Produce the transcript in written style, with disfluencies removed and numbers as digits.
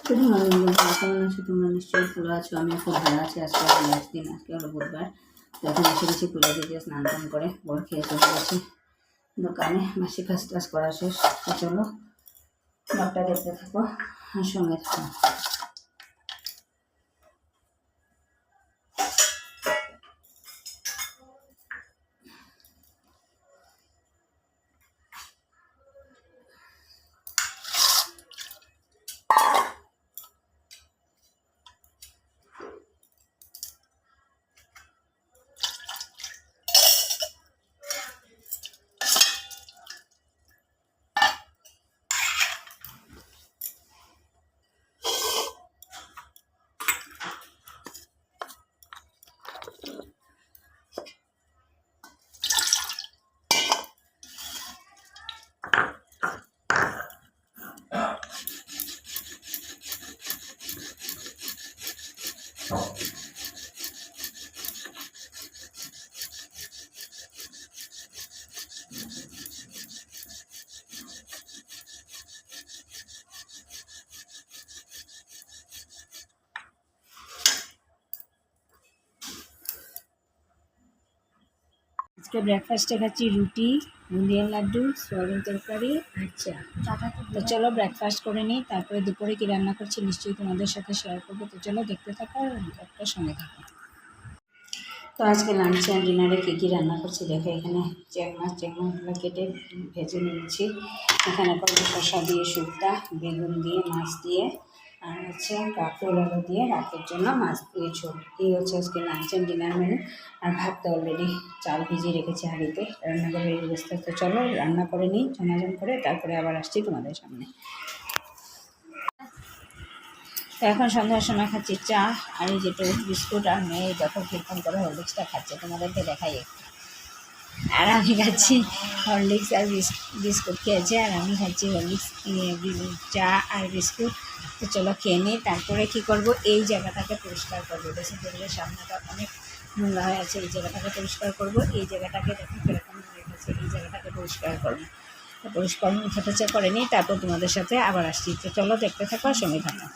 Good morning বন্ধুরা, কেমন আছো তোমরা? নিশ্চয়ই ভালো আছো। আমি খুব ভালো আছি। আজকে লাস্ট দিন, আজকে হলো বুধবার। তো এখন এসে গেছি পুজো দিতে, স্নান টান করে বড় খেয়ে চলে গেছি দোকানে। মাসি কাজ টাজ করা শেষ। তো চলো ব্লগটা দেখতে থাকো আর সঙ্গে থাকো। আজকে ব্রেকফাস্টে খাচ্ছি রুটি, বুন্দিয়ার লাড্ডু, সয়াবিন তরকারি আর চা। তো চলো ব্রেকফাস্ট করে নিই, তারপরে দুপুরে কি রান্না করছি নিশ্চয়ই তোমাদের সাথে শেয়ার করবো। তো চলো দেখতে থাকো আর একটা সঙ্গে থাকো। তো আজকে লাঞ্চে আর ডিনারে কী কী রান্না করছি দেখো। এখানে চেংমাছগুলো কেটে ভেজে নিয়েছি। এখানে করবো শসা দিয়ে শুক্তা, বেগুন দিয়ে, মাছ দিয়ে, আর হচ্ছে কাঁকরোল আলু দিয়ে রাতের জন্য মাছ দিয়ে ঝোল। এই হচ্ছে আজকে লাঞ্চ অ্যান্ড ডিনার মেনু। আর ভাত তো অলরেডি চাল ভিজিয়ে রেখেছি হাঁড়িতে, রান্নাঘরের এই অবস্থা। তো চলো রান্না করে নিই ঝমাঝম করে, তারপরে আবার আসছি তোমাদের সামনে। তো এখন সন্ধ্যার সময় খাচ্ছি চা আর এই যে টোস্ট বিস্কুট। আর মেয়ে যখন কীর্তন করে হরলিক্সটা খাচ্ছে, তোমাদেরকে দেখাই একটু। আর আমি খাচ্ছি হরলিক্স আর বিস্কুট খেয়েছে, আর আমি খাচ্ছি হরলিক্স চা আর বিস্কুট। তো চলো খেয়ে নিই, তারপরে কী করবো, এই জায়গাটাকে পরিষ্কার করবো। ড্রেসিং টেবিলের সামনেটা অনেক নোংরা হয়ে আছে, এই জায়গাটাকে পরিষ্কার করবো। এই জায়গাটাকে দেখো কীরকম হয়ে গেছে, এই জায়গাটাকে পরিষ্কার করবো। তো পরিষ্কার করে নিই, তারপর তোমাদের সাথে আবার আসছি। তো চলো দেখতে থাকো আর সঙ্গে থাকো।